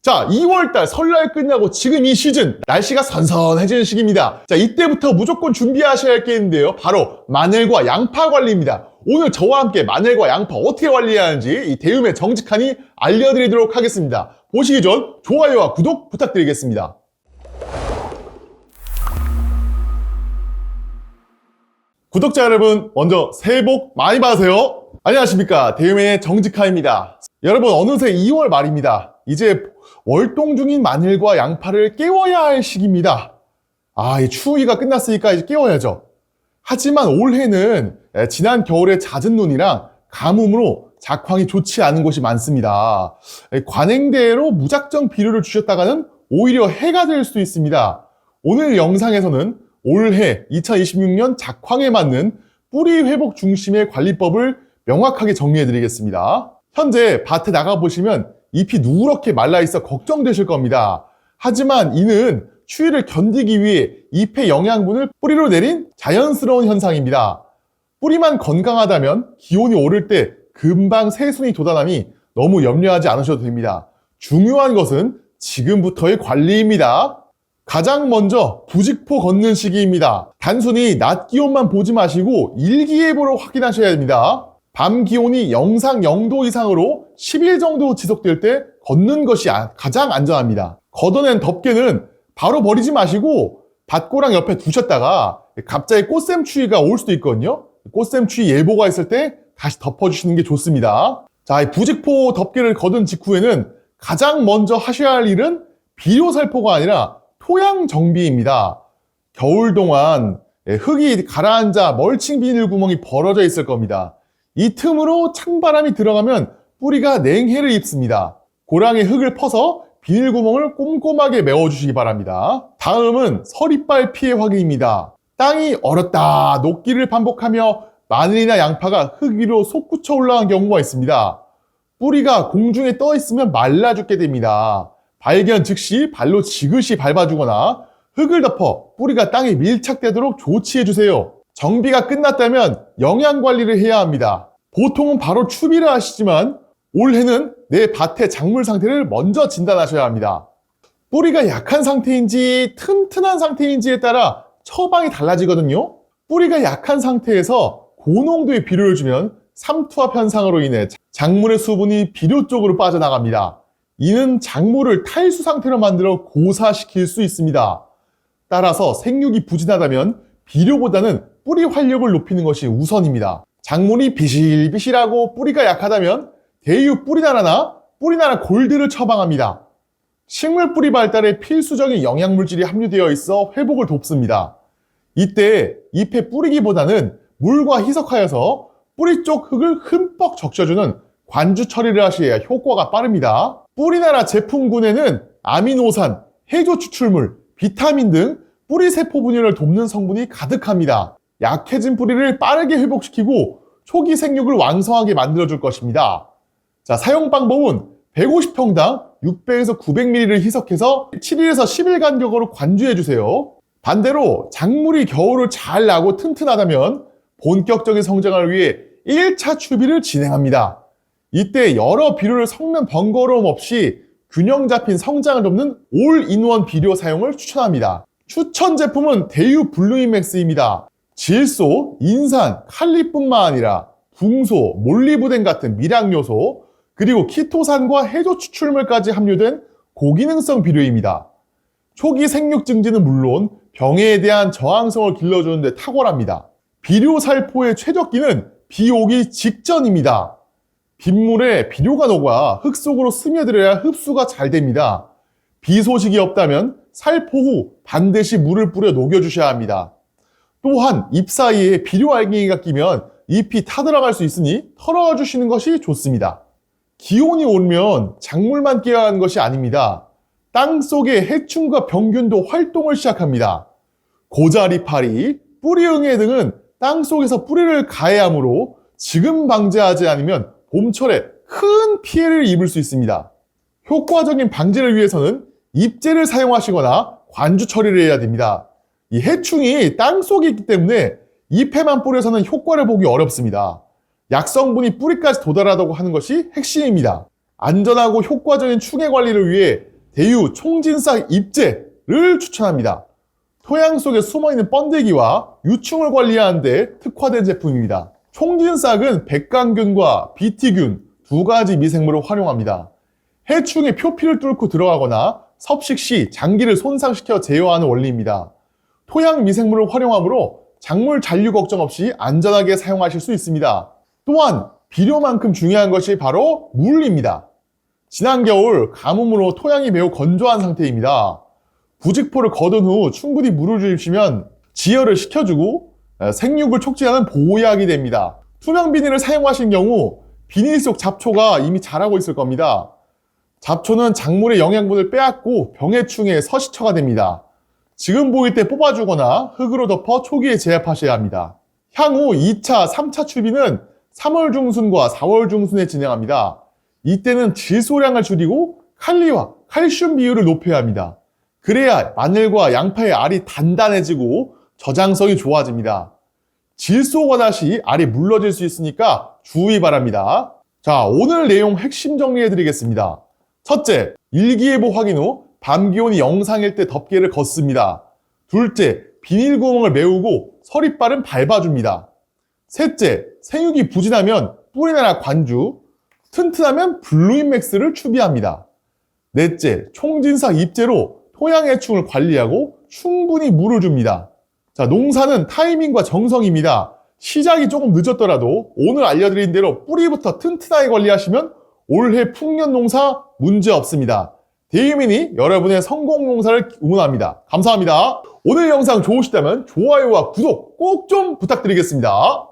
자, 2월달 설날 끝나고 지금 이 시즌 날씨가 선선해지는 시기입니다. 자, 이때부터 무조건 준비하셔야 할 게 있는데요. 바로 마늘과 양파 관리입니다. 오늘 저와 함께 마늘과 양파 어떻게 관리해야 하는지 이 대음의 정직하니 알려드리도록 하겠습니다. 보시기 전 좋아요와 구독 부탁드리겠습니다. 구독자 여러분, 먼저 새해 복 많이 받으세요. 안녕하십니까, 대음의 정직하입니다. 여러분, 어느새 2월 말입니다. 이제 월동 중인 마늘과 양파를 깨워야 할 시기입니다. 이 추위가 끝났으니까 이제 깨워야죠. 하지만 올해는 지난 겨울에 잦은 눈이랑 가뭄으로 작황이 좋지 않은 곳이 많습니다. 관행대로 무작정 비료를 주셨다가는 오히려 해가 될 수도 있습니다. 오늘 영상에서는 올해 2026년 작황에 맞는 뿌리 회복 중심의 관리법을 명확하게 정리해 드리겠습니다. 현재 밭에 나가보시면 잎이 누렇게 말라있어 걱정되실 겁니다. 하지만 이는 추위를 견디기 위해 잎의 영양분을 뿌리로 내린 자연스러운 현상입니다. 뿌리만 건강하다면 기온이 오를 때 금방 새순이 돋아나니 너무 염려하지 않으셔도 됩니다. 중요한 것은 지금부터의 관리입니다. 가장 먼저 부직포 걷는 시기입니다. 단순히 낮 기온만 보지 마시고 일기예보로 확인하셔야 됩니다. 밤 기온이 영상 0도 이상으로 10일 정도 지속될 때 걷는 것이 가장 안전합니다. 걷어낸 덮개는 바로 버리지 마시고 밭고랑 옆에 두셨다가 갑자기 꽃샘추위가 올 수도 있거든요. 꽃샘추위 예보가 있을 때 다시 덮어주시는 게 좋습니다. 자, 이 부직포 덮개를 걷은 직후에는 가장 먼저 하셔야 할 일은 비료 살포가 아니라 토양 정비입니다. 겨울 동안 흙이 가라앉아 멀칭 비닐 구멍이 벌어져 있을 겁니다. 이 틈으로 찬바람이 들어가면 뿌리가 냉해를 입습니다. 고랑에 흙을 퍼서 비닐구멍을 꼼꼼하게 메워주시기 바랍니다. 다음은 서리빨 피해 확인입니다. 땅이 얼었다 녹기를 반복하며 마늘이나 양파가 흙 위로 솟구쳐 올라간 경우가 있습니다. 뿌리가 공중에 떠 있으면 말라 죽게 됩니다. 발견 즉시 발로 지그시 밟아주거나 흙을 덮어 뿌리가 땅에 밀착되도록 조치해주세요. 정비가 끝났다면 영양 관리를 해야 합니다. 보통은 바로 추비를 하시지만 올해는 내 밭의 작물 상태를 먼저 진단하셔야 합니다. 뿌리가 약한 상태인지 튼튼한 상태인지에 따라 처방이 달라지거든요. 뿌리가 약한 상태에서 고농도의 비료를 주면 삼투압 현상으로 인해 작물의 수분이 비료 쪽으로 빠져나갑니다. 이는 작물을 탈수 상태로 만들어 고사시킬 수 있습니다. 따라서 생육이 부진하다면 비료보다는 뿌리 활력을 높이는 것이 우선입니다. 작물이 비실비실하고 뿌리가 약하다면 대유 뿌리나라나 뿌리나라 골드를 처방합니다. 식물 뿌리 발달에 필수적인 영양물질이 함유되어 있어 회복을 돕습니다. 이때 잎에 뿌리기보다는 물과 희석하여서 뿌리 쪽 흙을 흠뻑 적셔주는 관주 처리를 하셔야 효과가 빠릅니다. 뿌리나라 제품군에는 아미노산, 해조 추출물, 비타민 등 뿌리 세포 분열을 돕는 성분이 가득합니다. 약해진 뿌리를 빠르게 회복시키고 초기 생육을 왕성하게 만들어줄 것입니다. 자, 사용 방법은 150평당 600에서 900ml를 희석해서 7일에서 10일 간격으로 관주해주세요. 반대로 작물이 겨울을 잘 나고 튼튼하다면 본격적인 성장을 위해 1차 추비를 진행합니다. 이때 여러 비료를 섞는 번거로움 없이 균형 잡힌 성장을 돕는 올인원 비료 사용을 추천합니다. 추천 제품은 대유 블루인맥스입니다. 질소, 인산, 칼리뿐만 아니라 붕소, 몰리브덴 같은 미량 요소, 그리고 키토산과 해조 추출물까지 함유된 고기능성 비료입니다. 초기 생육 증진은 물론 병해에 대한 저항성을 길러주는 데 탁월합니다. 비료 살포의 최적기는 비 오기 직전입니다. 빗물에 비료가 녹아 흙 속으로 스며들어야 흡수가 잘 됩니다. 비 소식이 없다면 살포 후 반드시 물을 뿌려 녹여주셔야 합니다. 또한 잎 사이에 비료 알갱이가 끼면 잎이 타들어갈 수 있으니 털어주시는 것이 좋습니다. 기온이 오르면 작물만 깨어야 하는 것이 아닙니다. 땅 속의 해충과 병균도 활동을 시작합니다. 고자리파리, 뿌리응애 등은 땅 속에서 뿌리를 가해야 하므로 지금 방제하지 않으면 봄철에 큰 피해를 입을 수 있습니다. 효과적인 방제를 위해서는 잎제를 사용하시거나 관주 처리를 해야 됩니다. 이 해충이 땅 속에 있기 때문에 잎에만 뿌려서는 효과를 보기 어렵습니다. 약성분이 뿌리까지 도달하다고 하는 것이 핵심입니다. 안전하고 효과적인 충해 관리를 위해 대유 총진싹 잎제를 추천합니다. 토양 속에 숨어있는 번데기와 유충을 관리하는 데 특화된 제품입니다. 총진싹은 백강균과 비티균 두 가지 미생물을 활용합니다. 해충의 표피를 뚫고 들어가거나 섭식 시 장기를 손상시켜 제어하는 원리입니다. 토양 미생물을 활용하므로 작물 잔류 걱정 없이 안전하게 사용하실 수 있습니다. 또한 비료만큼 중요한 것이 바로 물입니다. 지난 겨울 가뭄으로 토양이 매우 건조한 상태입니다. 부직포를 거둔 후 충분히 물을 주시면 지혈을 시켜주고 생육을 촉진하는 보약이 됩니다. 투명 비닐을 사용하신 경우 비닐 속 잡초가 이미 자라고 있을 겁니다. 잡초는 작물의 영양분을 빼앗고 병해충의 서식처가 됩니다. 지금 보일 때 뽑아주거나 흙으로 덮어 초기에 제압하셔야 합니다. 향후 2차, 3차 출비는 3월 중순과 4월 중순에 진행합니다. 이때는 질소량을 줄이고 칼리와 칼슘 비율을 높여야 합니다. 그래야 마늘과 양파의 알이 단단해지고 저장성이 좋아집니다. 질소가 다시 알이 물러질 수 있으니까 주의 바랍니다. 자, 오늘 내용 핵심 정리해 드리겠습니다. 첫째, 일기예보 확인 후 밤 기온이 영상일 때 덮개를 걷습니다. 둘째, 비닐 구멍을 메우고 서리발은 밟아줍니다. 셋째, 생육이 부진하면 뿌리나라 관주, 튼튼하면 블루인맥스를 추비합니다. 넷째, 총진싹 잎제로 토양 해충을 관리하고 충분히 물을 줍니다. 자, 농사는 타이밍과 정성입니다. 시작이 조금 늦었더라도 오늘 알려드린 대로 뿌리부터 튼튼하게 관리하시면 올해 풍년 농사 문제 없습니다. 대유민이 여러분의 성공 농사를 응원합니다. 감사합니다. 오늘 영상 좋으시다면 좋아요와 구독 꼭 좀 부탁드리겠습니다.